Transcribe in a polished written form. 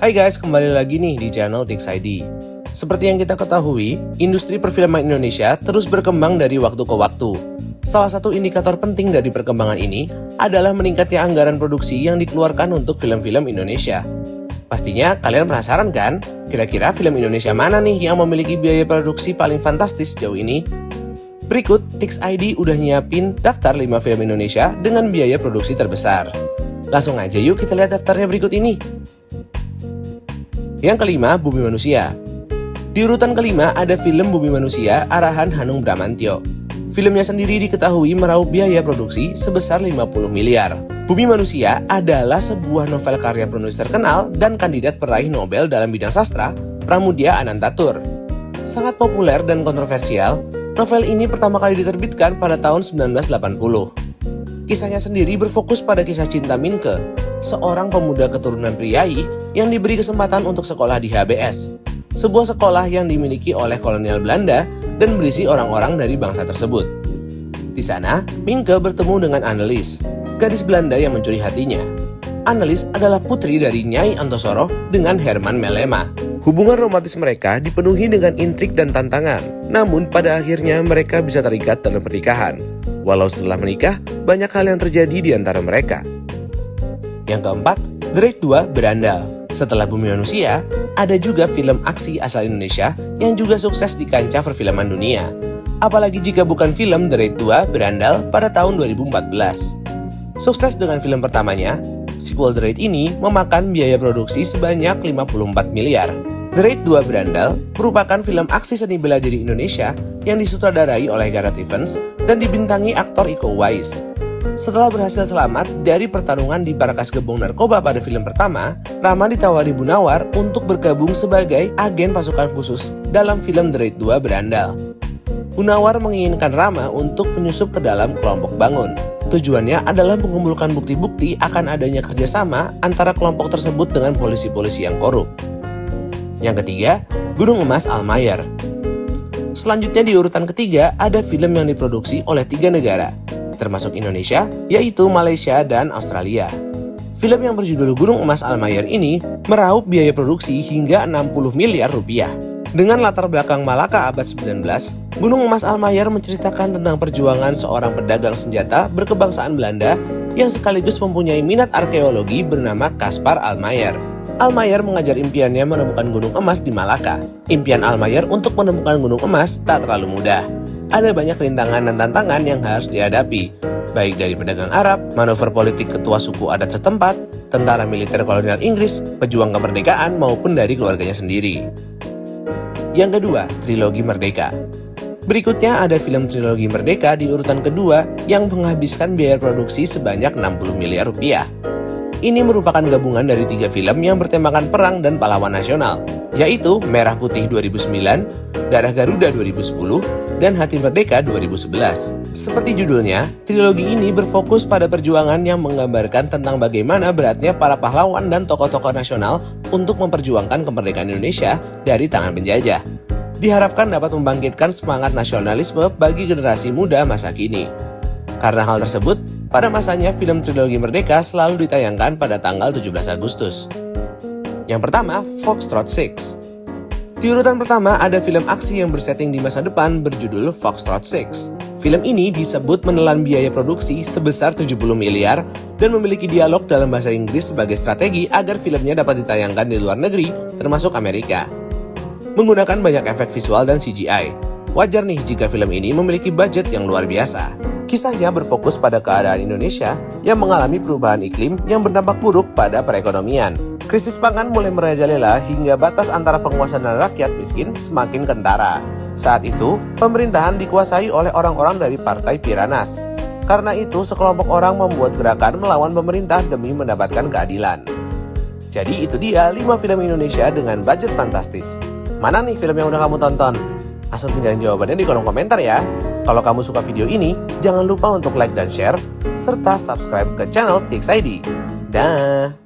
Hai guys, kembali lagi nih di channel Tix ID. Seperti yang kita ketahui, industri perfilman Indonesia terus berkembang dari waktu ke waktu. Salah satu indikator penting dari perkembangan ini adalah meningkatnya anggaran produksi yang dikeluarkan untuk film-film Indonesia. Pastinya kalian penasaran kan? Kira-kira film Indonesia mana nih yang memiliki biaya produksi paling fantastis sejauh ini? Berikut, Tix ID udah nyiapin daftar 5 film Indonesia dengan biaya produksi terbesar. Langsung aja yuk kita lihat daftarnya berikut ini. Yang kelima, Bumi Manusia. Di urutan kelima ada film Bumi Manusia arahan Hanung Bramantyo. Filmnya sendiri diketahui meraup biaya produksi sebesar 50 miliar. Bumi Manusia adalah sebuah novel karya penulis terkenal dan kandidat peraih Nobel dalam bidang sastra, Pramoedya Anantatur. Sangat populer dan kontroversial, novel ini pertama kali diterbitkan pada tahun 1980. Kisahnya sendiri berfokus pada kisah cinta Minke, seorang pemuda keturunan priai yang diberi kesempatan untuk sekolah di HBS, sebuah sekolah yang dimiliki oleh kolonial Belanda dan berisi orang-orang dari bangsa tersebut. Di sana, Minke bertemu dengan Annelies, gadis Belanda yang mencuri hatinya. Annelies adalah putri dari Nyai Antosoro dengan Herman Melema. Hubungan romantis mereka dipenuhi dengan intrik dan tantangan, namun pada akhirnya mereka bisa terikat dalam pernikahan. Walau setelah menikah, banyak hal yang terjadi di antara mereka. Yang keempat, The Raid 2 Berandal. Setelah Bumi Manusia, ada juga film aksi asal Indonesia yang juga sukses di kancah perfilman dunia. Apalagi jika bukan film The Raid 2 Berandal pada tahun 2014. Sukses dengan film pertamanya, sequel The Raid ini memakan biaya produksi sebanyak 54 miliar. The Raid 2 Berandal merupakan film aksi seni bela diri Indonesia yang disutradarai oleh Gareth Evans dan dibintangi aktor Iko Uwais. Setelah berhasil selamat dari pertarungan di markas gebong narkoba pada film pertama, Rama ditawari Bu Nawar untuk bergabung sebagai agen pasukan khusus dalam film The Raid 2 Berandal. Bu Nawar menginginkan Rama untuk menyusup ke dalam kelompok Bangun. Tujuannya adalah mengumpulkan bukti-bukti akan adanya kerjasama antara kelompok tersebut dengan polisi-polisi yang korup. Yang ketiga, Gunung Emas Almayer. Selanjutnya di urutan ketiga ada film yang diproduksi oleh 3 negara, termasuk Indonesia, yaitu Malaysia dan Australia. Film yang berjudul Gunung Emas Almayer ini meraup biaya produksi hingga 60 miliar rupiah. Dengan latar belakang Malaka abad 19, Gunung Emas Almayer menceritakan tentang perjuangan seorang pedagang senjata berkebangsaan Belanda yang sekaligus mempunyai minat arkeologi bernama Caspar Almayer. Almayer mengajar impiannya menemukan gunung emas di Malaka. Impian Almayer untuk menemukan gunung emas tak terlalu mudah. Ada banyak rintangan dan tantangan yang harus dihadapi, baik dari pedagang Arab, manuver politik ketua suku adat setempat, tentara militer kolonial Inggris, pejuang kemerdekaan maupun dari keluarganya sendiri. Yang kedua, Trilogi Merdeka. Berikutnya ada film Trilogi Merdeka di urutan kedua yang menghabiskan biaya produksi sebanyak 60 miliar rupiah. Ini merupakan gabungan dari 3 film yang bertemakan perang dan pahlawan nasional, yaitu Merah Putih 2009, Darah Garuda 2010, dan Hati Merdeka 2011. Seperti judulnya, trilogi ini berfokus pada perjuangan yang menggambarkan tentang bagaimana beratnya para pahlawan dan tokoh-tokoh nasional untuk memperjuangkan kemerdekaan Indonesia dari tangan penjajah. Diharapkan dapat membangkitkan semangat nasionalisme bagi generasi muda masa kini. Karena hal tersebut, pada masanya film Trilogi Merdeka selalu ditayangkan pada tanggal 17 Agustus. Yang pertama, Foxtrot 6. Di urutan pertama ada film aksi yang bersetting di masa depan berjudul Foxtrot 6. Film ini disebut menelan biaya produksi sebesar 70 miliar dan memiliki dialog dalam bahasa Inggris sebagai strategi agar filmnya dapat ditayangkan di luar negeri, termasuk Amerika. Menggunakan banyak efek visual dan CGI. Wajar nih jika film ini memiliki budget yang luar biasa. Kisahnya berfokus pada keadaan Indonesia yang mengalami perubahan iklim yang berdampak buruk pada perekonomian. Krisis pangan mulai merajalela hingga batas antara penguasa dan rakyat miskin semakin kentara. Saat itu, pemerintahan dikuasai oleh orang-orang dari Partai Piranas. Karena itu, sekelompok orang membuat gerakan melawan pemerintah demi mendapatkan keadilan. Jadi itu dia 5 film Indonesia dengan budget fantastis. Mana nih film yang udah kamu tonton? Langsung tinggalin jawabannya di kolom komentar ya. Kalau kamu suka video ini, jangan lupa untuk like dan share, serta subscribe ke channel Tix ID. Dah.